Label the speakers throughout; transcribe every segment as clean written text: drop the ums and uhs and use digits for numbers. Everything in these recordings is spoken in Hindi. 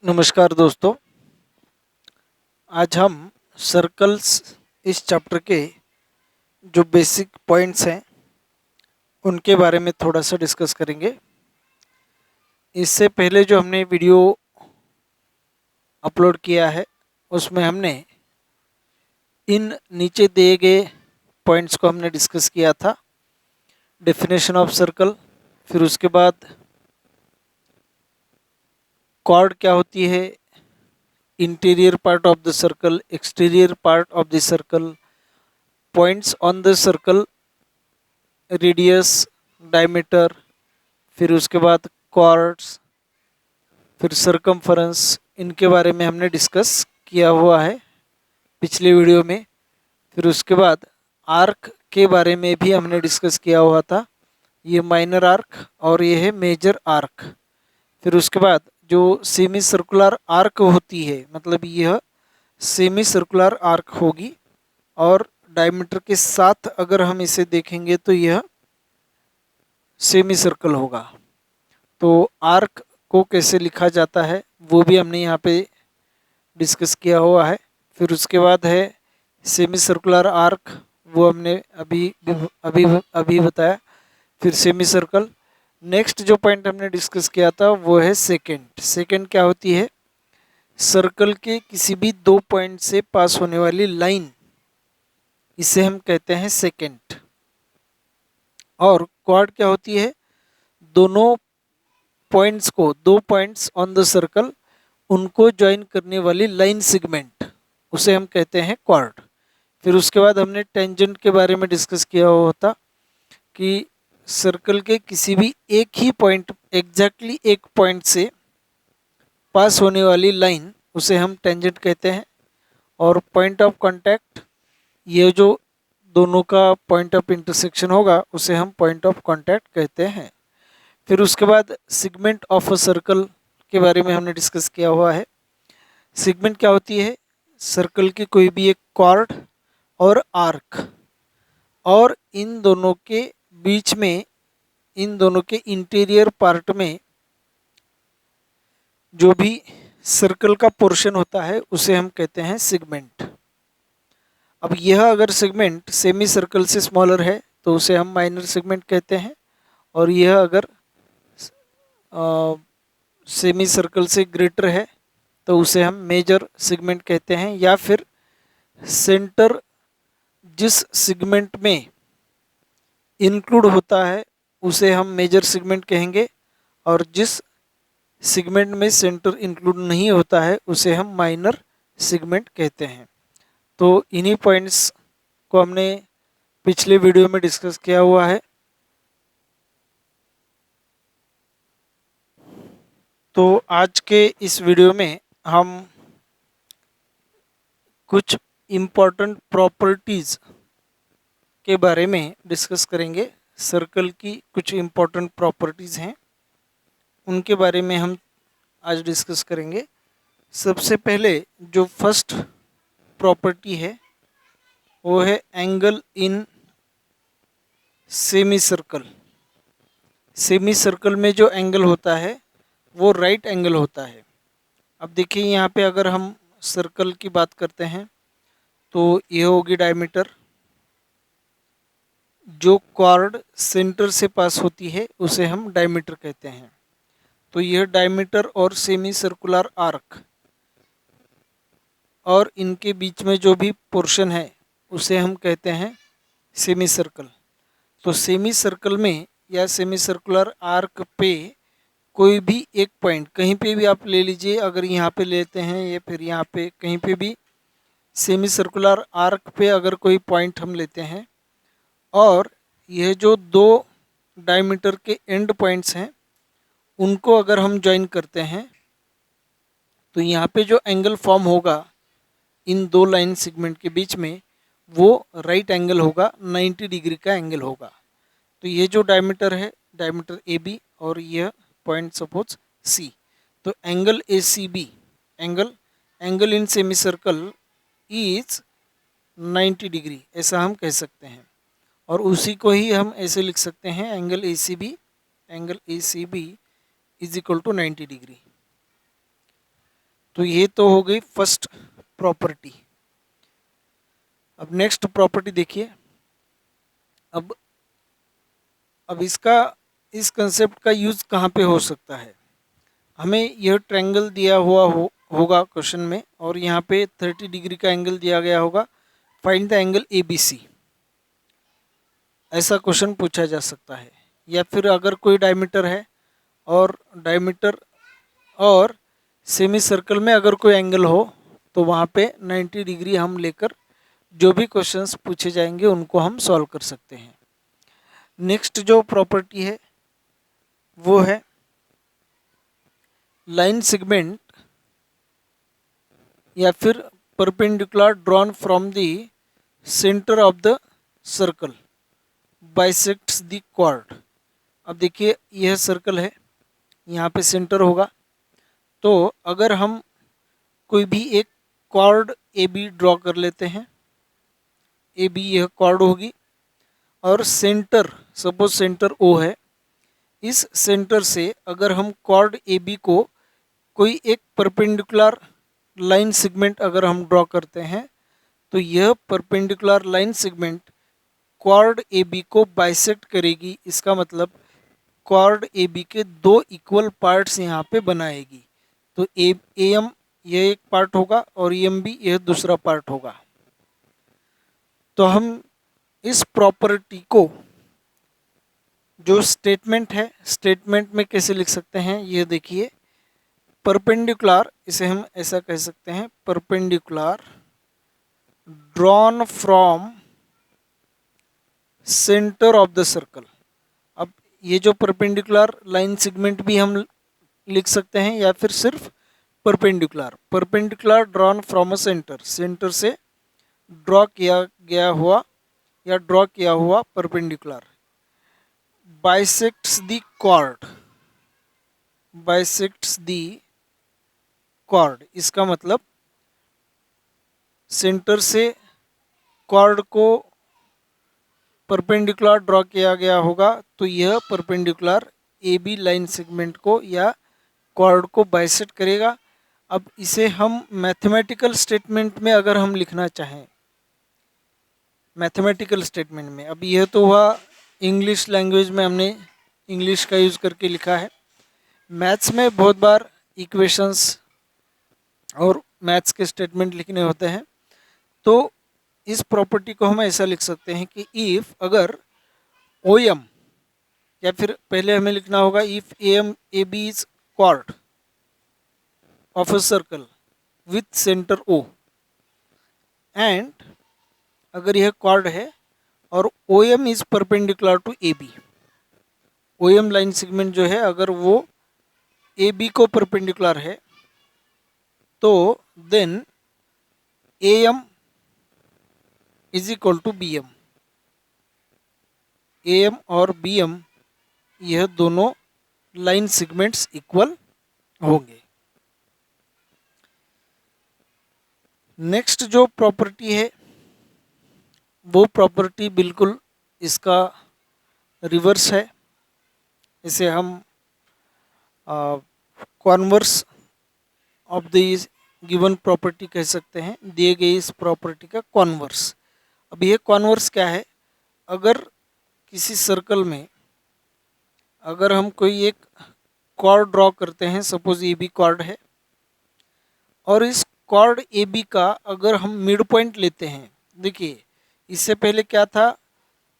Speaker 1: नमस्कार दोस्तों। आज हम सर्कल्स इस चैप्टर के जो बेसिक पॉइंट्स हैं उनके बारे में थोड़ा सा डिस्कस करेंगे। इससे पहले जो हमने वीडियो अपलोड किया है उसमें हमने इन नीचे दिए गए पॉइंट्स को हमने डिस्कस किया था। डेफिनेशन ऑफ सर्कल, फिर उसके बाद कॉर्ड क्या होती है, interior part of the circle, exterior part of the circle, points on the circle, radius, diameter, फिर उसके बाद कॉर्ड्स, फिर सरकमफरेंस, इनके बारे में हमने डिस्कस किया हुआ है पिछले वीडियो में। फिर उसके बाद आर्क के बारे में भी हमने डिस्कस किया हुआ था, ये माइनर आर्क और ये है मेजर आर्क। फिर उसके बाद जो सेमी सर्कुलर आर्क होती है, मतलब यह सेमी सर्कुलर आर्क होगी और डायमीटर के साथ अगर हम इसे देखेंगे तो यह सेमी सर्कल होगा। तो आर्क को कैसे लिखा जाता है वो भी हमने यहाँ पे डिस्कस किया हुआ है। फिर उसके बाद है सेमी सर्कुलर आर्क, वो हमने अभी अभी अभी बताया। फिर सेमी सर्कल। नेक्स्ट जो पॉइंट हमने डिस्कस किया था वो है सेकंड। सेकंड क्या होती है? सर्कल के किसी भी दो पॉइंट से पास होने वाली लाइन, इसे हम कहते हैं सेकंड। और क्वाड क्या होती है? दोनों पॉइंट्स को, दो पॉइंट्स ऑन द सर्कल, उनको ज्वाइन करने वाली लाइन सेगमेंट, उसे हम कहते हैं क्वाड। फिर उसके बाद हमने टेंजेंट के बारे में डिस्कस किया हुआ था कि सर्कल के किसी भी एक ही पॉइंट, एग्जैक्टली एक पॉइंट से पास होने वाली लाइन, उसे हम टेंजेंट कहते हैं। और पॉइंट ऑफ कांटेक्ट, ये जो दोनों का पॉइंट ऑफ इंटरसेक्शन होगा उसे हम पॉइंट ऑफ कांटेक्ट कहते हैं। फिर उसके बाद सेगमेंट ऑफ अ सर्कल के बारे में हमने डिस्कस किया हुआ है। सेगमेंट क्या होती है? सर्कल की कोई भी एक कॉर्ड और आर्क, और इन दोनों के बीच में, इन दोनों के इंटीरियर पार्ट में जो भी सर्कल का पोर्शन होता है उसे हम कहते हैं सेगमेंट। अब यह अगर सेगमेंट सेमी सर्कल से स्मॉलर है तो उसे हम माइनर सेगमेंट कहते हैं, और यह अगर सेमी सर्कल से ग्रेटर है तो उसे हम मेजर सेगमेंट कहते हैं। या फिर सेंटर जिस सेगमेंट में इंक्लूड होता है उसे हम मेजर सेगमेंट कहेंगे, और जिस सेगमेंट में सेंटर इंक्लूड नहीं होता है उसे हम माइनर सेगमेंट कहते हैं। तो इन्हीं पॉइंट्स को हमने पिछले वीडियो में डिस्कस किया हुआ है। तो आज के इस वीडियो में हम कुछ इम्पोर्टेंट प्रॉपर्टीज़ के बारे में डिस्कस करेंगे। सर्कल की कुछ इम्पोर्टेंट प्रॉपर्टीज़ हैं, उनके बारे में हम आज डिस्कस करेंगे। सबसे पहले जो फर्स्ट प्रॉपर्टी है वो है angle in semi circle. Semi circle में जो एंगल होता है वो राइट एंगल होता है। अब देखिए यहाँ पे अगर हम सर्कल की बात करते हैं तो ये होगी डायमीटर। जो कॉर्ड सेंटर से पास होती है उसे हम डायमीटर कहते हैं। तो यह डायमीटर और सेमी सर्कुलर आर्क और इनके बीच में जो भी पोर्शन है उसे हम कहते हैं सेमी सर्कल। तो सेमी सर्कल में या सेमी सर्कुलर आर्क पे कोई भी एक पॉइंट कहीं पे भी आप ले लीजिए, अगर यहाँ पे लेते हैं या फिर यहाँ पे कहीं पे भी सेमी सर्कुलर आर्क पे अगर कोई पॉइंट हम लेते हैं और यह जो दो डायमीटर के एंड पॉइंट्स हैं उनको अगर हम ज्वाइन करते हैं तो यहाँ पे जो एंगल फॉर्म होगा इन दो लाइन सेगमेंट के बीच में वो राइट एंगल होगा, 90 डिग्री का एंगल होगा। तो ये जो डायमीटर है, डायमीटर ए बी, और यह पॉइंट सपोज सी, तो angle A C B, angle angle in semi circle is 90 degree, ऐसा हम कह सकते हैं। और उसी को ही हम ऐसे लिख सकते हैं, angle A C B is equal to 90 degree. तो ये तो हो गई फर्स्ट प्रॉपर्टी। अब नेक्स्ट प्रॉपर्टी देखिए। अब इसका इस कंसेप्ट का यूज कहाँ पे हो सकता है। हमें यह ट्रायंगल दिया हुआ होगा क्वेश्चन में, और यहाँ पे 30 डिग्री का एंगल दिया गया होगा। फाइंड द एंगल ABC, ऐसा क्वेश्चन पूछा जा सकता है। या फिर अगर कोई डायमीटर है और डायमीटर और सेमी सर्कल में अगर कोई एंगल हो, तो वहाँ पे 90 डिग्री हम लेकर जो भी क्वेश्चंस पूछे जाएंगे उनको हम सॉल्व कर सकते हैं। नेक्स्ट जो प्रॉपर्टी है वो है लाइन सेगमेंट या फिर perpendicular drawn from the centre of the circle bisects the chord. अब देखिए यह सर्कल है, यहाँ पे सेंटर होगा। तो अगर हम कोई भी एक क्वार्ड AB ड्रॉ कर लेते हैं, AB यह क्वार्ड होगी, और सेंटर सपोज सेंटर O है। इस सेंटर से अगर हम क्वार्ड AB को कोई एक परपेंडिकुलर लाइन सेगमेंट अगर हम ड्रॉ करते हैं, तो यह perpendicular line segment chord AB को बाइसेक्ट करेगी। इसका मतलब क्वार्ड AB के दो इक्वल पार्ट्स यहाँ पे बनाएगी। तो AM यह एक पार्ट होगा और EM भी यह दूसरा पार्ट होगा। तो हम इस प्रॉपर्टी को जो स्टेटमेंट है, स्टेटमेंट में कैसे लिख सकते हैं ये देखिए। परपेंडिकुलर, इसे हम ऐसा कह सकते हैं, perpendicular drawn from centre of the circle. अब ये जो परपेंडिकुलर लाइन सेगमेंट भी हम लिख सकते हैं, या फिर सिर्फ perpendicular. Perpendicular drawn from a centre, centre से ड्रॉ किया गया हुआ या ड्रॉ किया हुआ perpendicular. Bisects the chord, bisects the chord, इसका मतलब सेंटर से कॉर्ड को परपेंडिकुलर ड्रॉ किया गया होगा, तो यह परपेंडिकुलर AB लाइन सेगमेंट को या कॉर्ड को बाइसेक्ट करेगा। अब इसे हम मैथमेटिकल स्टेटमेंट में अगर हम लिखना चाहें, मैथमेटिकल स्टेटमेंट में, अब यह तो हुआ इंग्लिश लैंग्वेज में, हमने इंग्लिश का यूज़ करके लिखा है। मैथ्स में बहुत बार इक्वेशंस और मैथ्स के स्टेटमेंट लिखने होते हैं। तो इस प्रॉपर्टी को हम ऐसा लिख सकते हैं कि इफ़ अगर OM, या फिर पहले हमें लिखना होगा if AM AB is chord of a circle with centre O, and अगर यह कॉर्ड है और OM is perpendicular to AB, OM line segment जो है अगर वो AB को परपेंडिकुलर है, तो then AM is equal to BM। AM और BM यह दोनों लाइन सेगमेंट्स इक्वल होंगे। नेक्स्ट जो प्रॉपर्टी है वो प्रॉपर्टी बिल्कुल इसका रिवर्स है। इसे हम converse of the given property कह सकते हैं, दिए गए इस प्रॉपर्टी का कॉन्वर्स। अब ये कॉन्वर्स क्या है, अगर किसी सर्कल में अगर हम कोई एक कॉर्ड ड्रॉ करते हैं, सपोज AB कॉर्ड है, और इस कॉर्ड AB का अगर हम मिड पॉइंट लेते हैं, देखिए इससे पहले क्या था,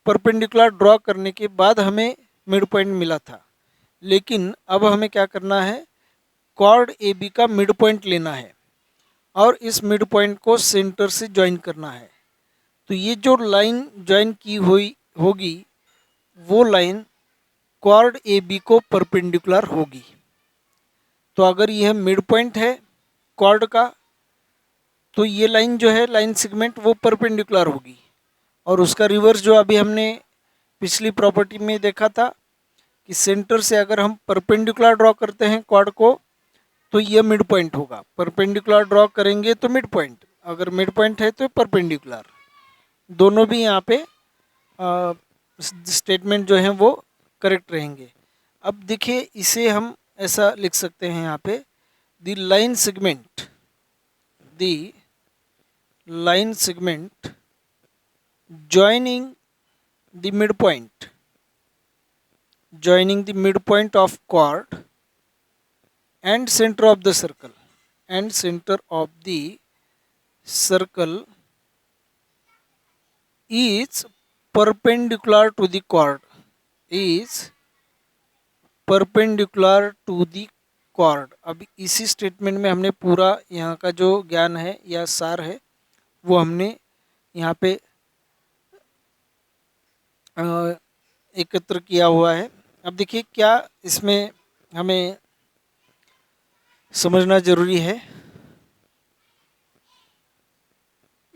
Speaker 1: परपेंडिकुलर ड्रॉ करने के बाद हमें मिड पॉइंट मिला था, लेकिन अब हमें क्या करना है, कॉर्ड AB का मिड पॉइंट लेना है और इस मिड पॉइंट को सेंटर से ज्वाइन करना है। तो ये जो लाइन ज्वाइन की हुई होगी वो लाइन कॉर्ड AB को परपेंडिकुलर होगी। तो अगर यह मिड पॉइंट है कॉर्ड का, तो ये लाइन जो है लाइन सेगमेंट वो परपेंडिकुलर होगी, और उसका रिवर्स जो अभी हमने पिछली प्रॉपर्टी में देखा था कि सेंटर से अगर हम परपेंडिकुलर ड्रॉ करते हैं कॉर्ड को, तो ये मिड पॉइंट होगा। परपेंडिकुलर ड्रॉ करेंगे तो मिड पॉइंट, अगर मिड पॉइंट है तो परपेंडिकुलर, दोनों भी यहाँ पे स्टेटमेंट जो हैं वो करेक्ट रहेंगे। अब देखिए इसे हम ऐसा लिख सकते हैं यहाँ पे, the line segment joining the midpoint of chord and center of the circle is perpendicular to the chord is perpendicular to the chord। अब इसी स्टेटमेंट में हमने पूरा यहाँ का जो ज्ञान है या सार है वो हमने यहाँ पे एकत्र किया हुआ है। अब देखिए क्या इसमें हमें समझना जरूरी है।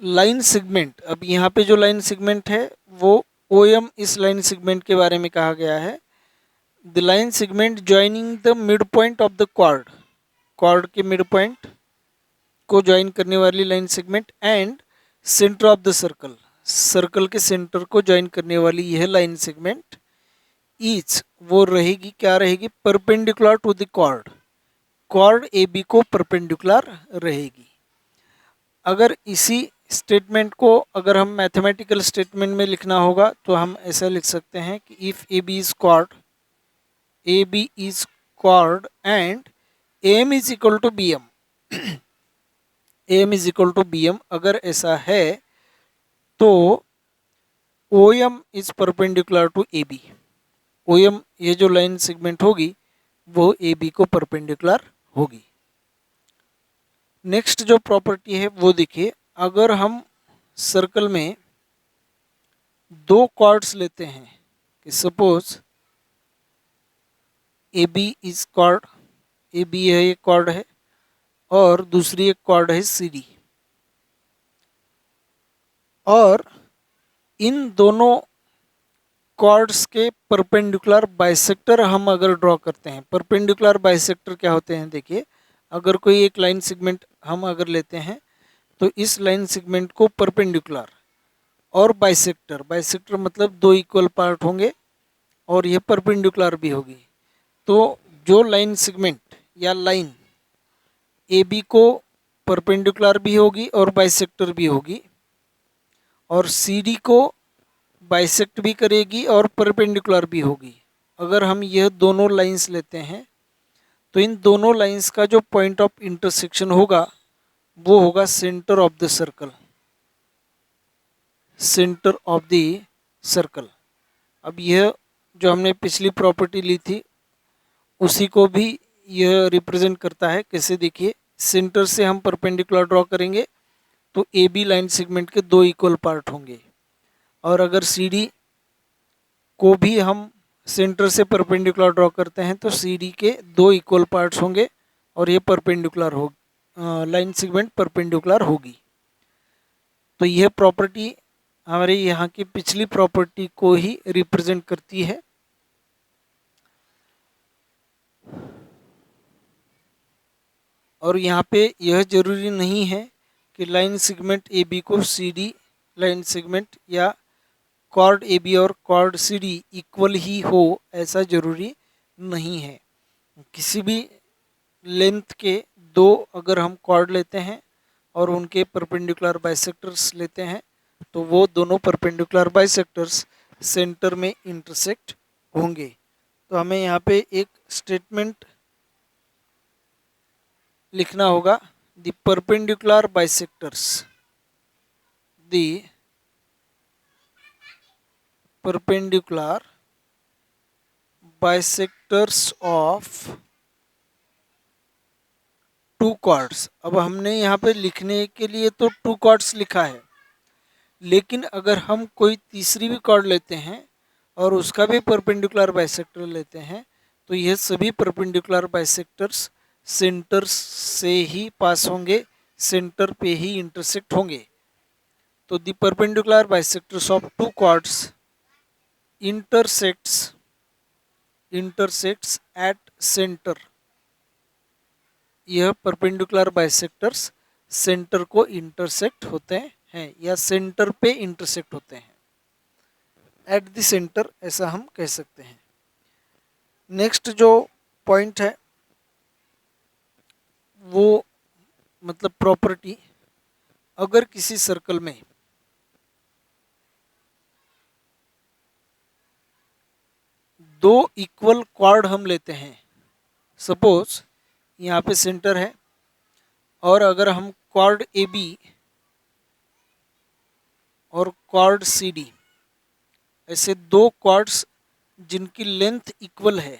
Speaker 1: लाइन सेगमेंट, अब यहाँ पे जो लाइन सेगमेंट है वो ओएम इस लाइन सेगमेंट के बारे में कहा गया है। The line segment joining the mid point of the chord के मिड पॉइंट को ज्वाइन करने वाली line segment and centre of the circle के सेंटर को ज्वाइन करने वाली यह लाइन सेगमेंट ईच वो रहेगी, क्या रहेगी, perpendicular to the chord A B को परपेंडिकुलर रहेगी। अगर इसी स्टेटमेंट को अगर हम मैथमेटिकल स्टेटमेंट में लिखना होगा तो हम ऐसा लिख सकते हैं कि if A B is chord and M is equal to B M, अगर ऐसा है तो O M is perpendicular to A B. O M ये जो लाइन सेगमेंट होगी वो ए बी को परपेंडिकुलर होगी। नेक्स्ट जो प्रॉपर्टी है वो देखिए, अगर हम सर्कल में दो कॉर्ड्स लेते हैं कि suppose A B is chord, A B है एक कॉर्ड है और दूसरी एक कॉर्ड है सी डी, और इन दोनों कॉर्ड्स के परपेंडिकुलर बाइसेक्टर हम अगर ड्रॉ करते हैं। परपेंडिकुलर बाइसेक्टर क्या होते हैं, देखिए अगर कोई एक लाइन सेगमेंट हम अगर लेते हैं तो इस लाइन सेगमेंट को परपेंडिकुलर और बाइसेक्टर मतलब दो इक्वल पार्ट होंगे और यह परपेंडिकुलर भी होगी। तो जो लाइन सेगमेंट या लाइन ए बी को परपेंडिकुलर भी होगी और बाइसेक्टर भी होगी, और सी डी को बाइसेक्ट भी करेगी और परपेंडिकुलर भी होगी। अगर हम यह दोनों लाइंस लेते हैं तो इन दोनों लाइंस का जो पॉइंट ऑफ इंटरसेक्शन होगा वो होगा सेंटर ऑफ द सर्कल। अब यह जो हमने पिछली प्रॉपर्टी ली थी उसी को भी यह रिप्रेजेंट करता है। कैसे, देखिए सेंटर से हम परपेंडिकुलर ड्रॉ करेंगे तो ए बी लाइन सेगमेंट के दो इक्वल पार्ट होंगे, और अगर सी डी को भी हम सेंटर से परपेंडिकुलर ड्रॉ करते हैं तो सी डी के दो इक्वल पार्ट्स होंगे और ये परपेंडिकुलर हो लाइन सेगमेंट परपेंडिकुलर होगी। तो यह प्रॉपर्टी हमारे यहाँ की पिछली प्रॉपर्टी को ही रिप्रेजेंट करती है। और यहाँ पे यह जरूरी नहीं है कि लाइन सेगमेंट ए बी को सी डी लाइन सेगमेंट या कॉर्ड ए बी और कॉर्ड सी डी इक्वल ही हो, ऐसा जरूरी नहीं है। किसी भी लेंथ के दो अगर हम कॉर्ड लेते हैं और उनके परपेंडिकुलर बाइसेक्टर्स लेते हैं तो वो दोनों परपेंडिकुलर बाइसेक्टर्स सेंटर में इंटरसेक्ट होंगे। तो हमें यहाँ पे एक स्टेटमेंट लिखना होगा, the perpendicular bisectors of two chords. अब हमने यहाँ पे लिखने के लिए तो टू कॉर्ड्स लिखा है, लेकिन अगर हम कोई तीसरी भी कॉर्ड लेते हैं और उसका भी परपेंडिकुलर बाइसेक्टर लेते हैं तो यह सभी परपेंडिकुलर बाइसेक्टर्स सेंटर से ही पास होंगे, सेंटर पे ही इंटरसेक्ट होंगे। तो the perpendicular bisectors of two chords intersects at centre. यह परपेंडिकुलर बाइसेक्टर्स सेंटर को इंटरसेक्ट होते हैं या सेंटर पे इंटरसेक्ट होते हैं, एट द सेंटर ऐसा हम कह सकते हैं। नेक्स्ट जो पॉइंट है वो मतलब प्रॉपर्टी, अगर किसी सर्कल में दो इक्वल क्वाड हम लेते हैं, सपोज यहाँ पे सेंटर है, और अगर हम क्वाड ए बी और क्वाड सी डी, ऐसे दो क्वाड्स जिनकी लेंथ इक्वल है,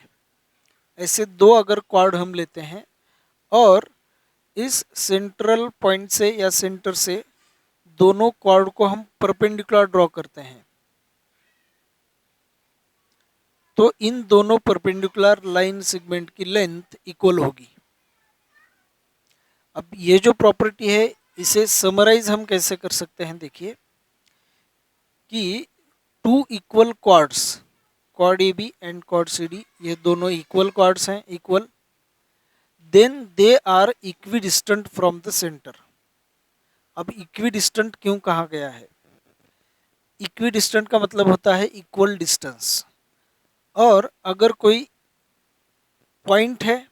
Speaker 1: ऐसे दो अगर क्वाड हम लेते हैं और इस सेंट्रल पॉइंट से या सेंटर से दोनों क्वाड को हम परपेंडिकुलर ड्रॉ करते हैं, तो इन दोनों परपेंडिकुलर लाइन सेगमेंट की लेंथ इक्वल होगी। अब ये जो प्रॉपर्टी है इसे समराइज हम कैसे कर सकते हैं, देखिए कि two equal quads, quad A B and quad C D, ये दोनों इक्वल क्वाड्स हैं, equal, then they are equidistant from the centre. अब इक्विडिस्टेंट क्यों कहा गया है? इक्विडिस्टेंट का मतलब होता है इक्वल डिस्टेंस, और अगर कोई पॉइंट है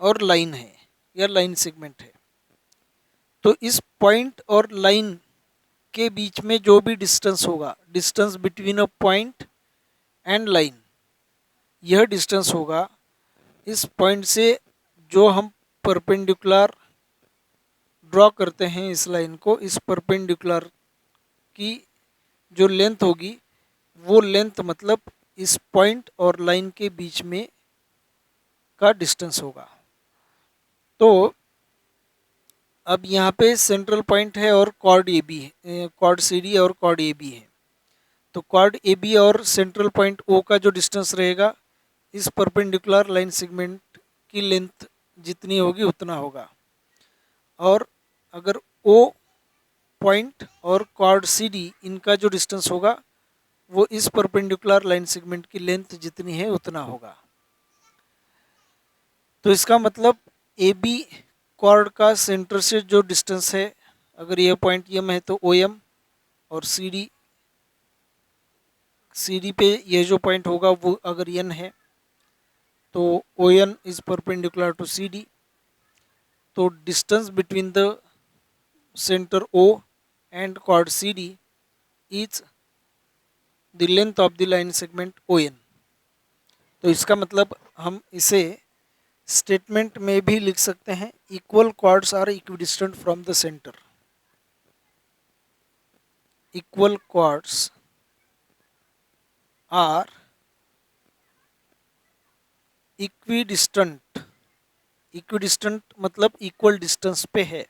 Speaker 1: और लाइन है या लाइन सेगमेंट है, तो इस पॉइंट और लाइन के बीच में जो भी डिस्टेंस होगा, distance between a point and line, यह डिस्टेंस होगा इस पॉइंट से जो हम परपेंडिकुलर ड्रॉ करते हैं इस लाइन को, इस परपेंडिकुलर की जो लेंथ होगी वो लेंथ मतलब इस पॉइंट और लाइन के बीच में का डिस्टेंस होगा। तो अब यहाँ पे सेंट्रल पॉइंट है और क्वाड ए बी है, क्वाड सी डी और क्वाड ए बी है, तो क्वाड ए बी और सेंट्रल पॉइंट ओ का जो डिस्टेंस रहेगा इस परपेंडिकुलर लाइन सेगमेंट की लेंथ जितनी होगी उतना होगा, और अगर ओ पॉइंट और क्वाड सी डी इनका जो डिस्टेंस होगा वो इस परपेंडिकुलर लाइन सेगमेंट की लेंथ जितनी है उतना होगा। तो इसका मतलब ए बी क्वाड का सेंटर से जो डिस्टेंस है, अगर यह पॉइंट एम है तो ओ एम, और सी डी पे यह जो पॉइंट होगा वो अगर एन है तो O N is perpendicular to C D, तो distance between the centre O and quad C D is the length of the line segment O N. तो इसका मतलब हम इसे स्टेटमेंट में भी लिख सकते हैं, equal chords are equidistant from the centre, equal chords are equidistant, equidistant मतलब इक्वल डिस्टेंस पे है,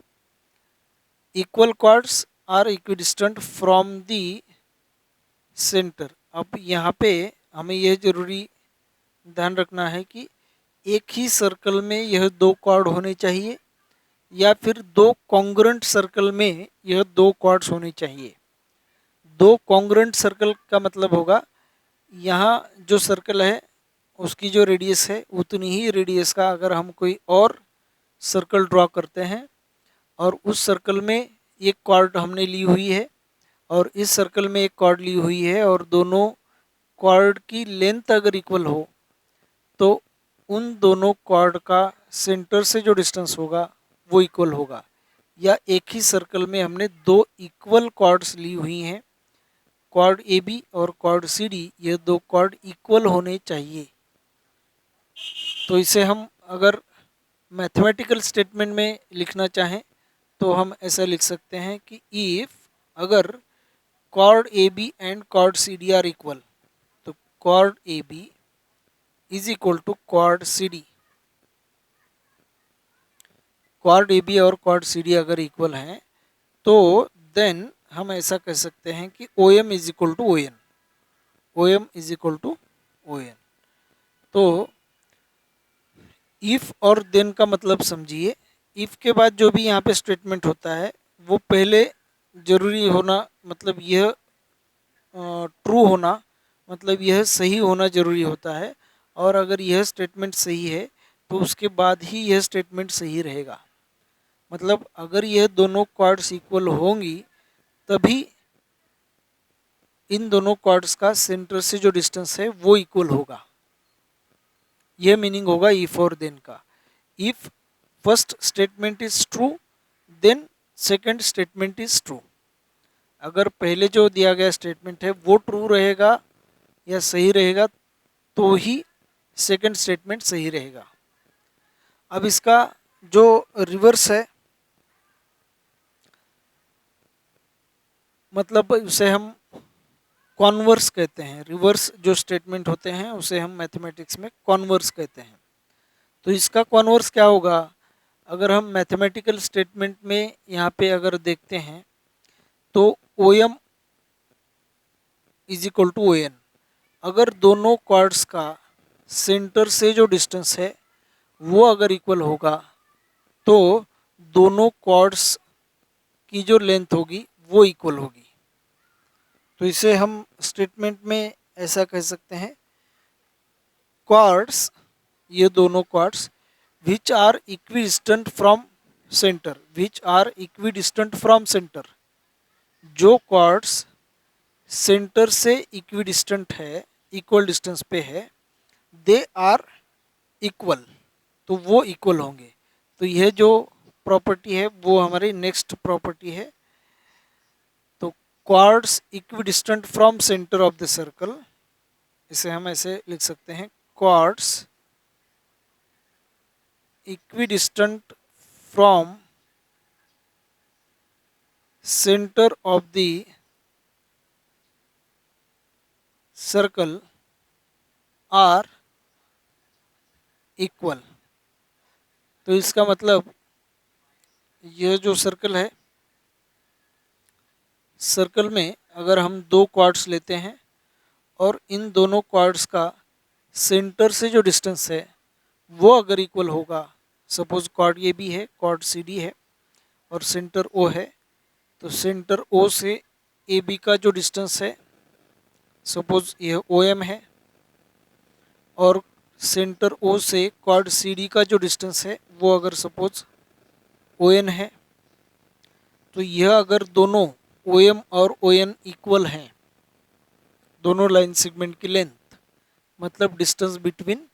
Speaker 1: equal chords are equidistant from the centre. अब यहाँ पे हमें यह जरूरी ध्यान रखना है कि एक ही सर्कल में यह दो क्वाड होने चाहिए या फिर दो कॉन्ग्रुएंट सर्कल में यह दो क्वाड्स होने चाहिए। दो कॉन्ग्रुएंट सर्कल का मतलब होगा यहाँ जो सर्कल है उसकी जो रेडियस है उतनी ही रेडियस का अगर हम कोई और सर्कल ड्रॉ करते हैं और उस सर्कल में एक क्वाड हमने ली हुई है और इस सर्कल में एक क्वाड ली हुई है और दोनों क्वाड की लेंथ अगर इक्वल हो तो उन दोनों क्वाड का सेंटर से जो डिस्टेंस होगा वो इक्वल होगा। या एक ही सर्कल में हमने दो इक्वल क्वाड्स ली हुई हैं, क्वाड ए बी और क्वाड सी डी, ये दो क्वाड इक्वल होने चाहिए। तो इसे हम अगर मैथमेटिकल स्टेटमेंट में लिखना चाहें तो हम ऐसा लिख सकते हैं कि इफ अगर quad A B and quad C D are equal, तो quad A B is equal to quad C D, quad A B और क्वाड सी डी अगर इक्वल हैं तो देन हम ऐसा कह सकते हैं कि O M is equal to O N, O M is equal to O N. तो इफ और देन का मतलब समझिए, इफ के बाद जो भी यहाँ पे स्टेटमेंट होता है वो पहले जरूरी होना, मतलब यह ट्रू होना, मतलब यह सही होना जरूरी होता है, और अगर यह स्टेटमेंट सही है तो उसके बाद ही यह स्टेटमेंट सही रहेगा। मतलब अगर यह दोनों क्वाड्स इक्वल होंगी तभी इन दोनों क्वाड्स का सेंटर से जो डिस्टेंस है वो इक्वल होगा। यह मीनिंग होगा इफ और देन का। If first statement is true then second statement is true. अगर पहले जो दिया गया स्टेटमेंट है वो ट्रू रहेगा या सही रहेगा तो ही सेकंड स्टेटमेंट सही रहेगा। अब इसका जो रिवर्स है, मतलब उसे हम कॉन्वर्स कहते हैं। रिवर्स जो स्टेटमेंट होते हैं उसे हम मैथमेटिक्स में कॉन्वर्स कहते हैं। तो इसका कॉन्वर्स क्या होगा? अगर हम मैथमेटिकल स्टेटमेंट में यहाँ पे अगर देखते हैं तो O M is equal to O N. अगर दोनों कॉर्ड्स का सेंटर से जो डिस्टेंस है वो अगर इक्वल होगा तो दोनों कॉर्ड्स की जो लेंथ होगी वो इक्वल होगी। तो इसे हम स्टेटमेंट में ऐसा कह सकते हैं, कॉर्ड्स, ये दोनों chords which are equidistant from centre, which are equidistant from centre, जो कॉर्ड्स सेंटर से इक्विडिस्टेंट है, इक्वल डिस्टेंस पे है, दे आर इक्वल, तो वो इक्वल होंगे। तो यह जो प्रॉपर्टी है वो हमारी नेक्स्ट प्रॉपर्टी है। तो chords equidistant from centre of the circle, इसे हम ऐसे लिख सकते हैं, chords equidistant from centre of the circle are equal. तो इसका मतलब यह जो सर्कल है, सर्कल में अगर हम दो कॉर्ड्स लेते हैं और इन दोनों कॉर्ड्स का सेंटर से जो डिस्टेंस है वो अगर इक्वल होगा, सपोज कॉर्ड ए बी है, कॉर्ड सी डी है और सेंटर ओ है, तो सेंटर ओ से ए बी का जो डिस्टेंस है, सपोज यह ओ एम है, और सेंटर ओ से कॉर्ड सी डी का जो डिस्टेंस है वो अगर सपोज ओ एन है, तो यह अगर दोनों ओ एम और ओ एन इक्वल हैं, दोनों लाइन सेगमेंट की लेंथ, मतलब डिस्टेंस बिटवीन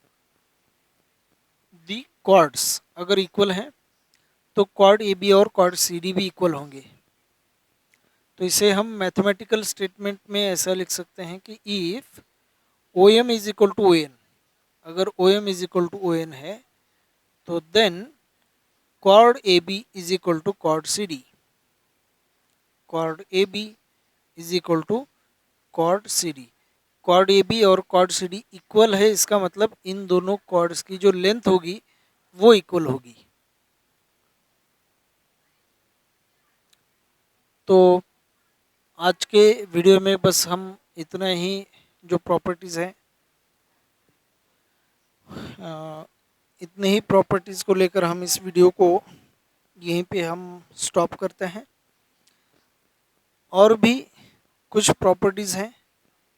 Speaker 1: दी कॉर्ड्स अगर इक्वल हैं, तो कॉर्ड ए बी और कॉर्ड सी डी भी इक्वल होंगे। तो इसे हम मैथमेटिकल स्टेटमेंट में ऐसा लिख सकते हैं कि if O M is equal to O N, अगर O M is equal to O N है तो then chord A B is equal to chord C D, chord A B is equal to chord C D. Chord A B और कॉर्ड सी डी इक्वल है, इसका मतलब इन दोनों कॉर्ड्स की जो लेंथ होगी वो इक्वल होगी। तो आज के वीडियो में बस हम इतना ही जो प्रॉपर्टीज़ हैं, इतने ही प्रॉपर्टीज़ को लेकर हम इस वीडियो को यहीं पे हम स्टॉप करते हैं। और भी कुछ प्रॉपर्टीज़ हैं,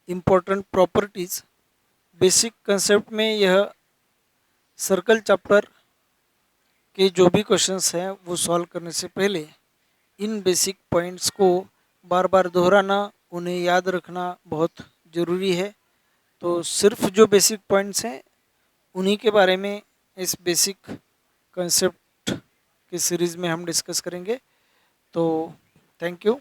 Speaker 1: इम्पोर्टेंट प्रॉपर्टीज़। बेसिक कंसेप्ट में यह सर्कल चैप्टर के जो भी क्वेश्चंस हैं वो सॉल्व करने से पहले इन बेसिक पॉइंट्स को बार बार दोहराना, उन्हें याद रखना बहुत ज़रूरी है। तो सिर्फ जो बेसिक पॉइंट्स हैं उन्हीं के बारे में इस बेसिक कंसेप्ट की सीरीज़ में हम डिस्कस करेंगे। तो थैंक यू।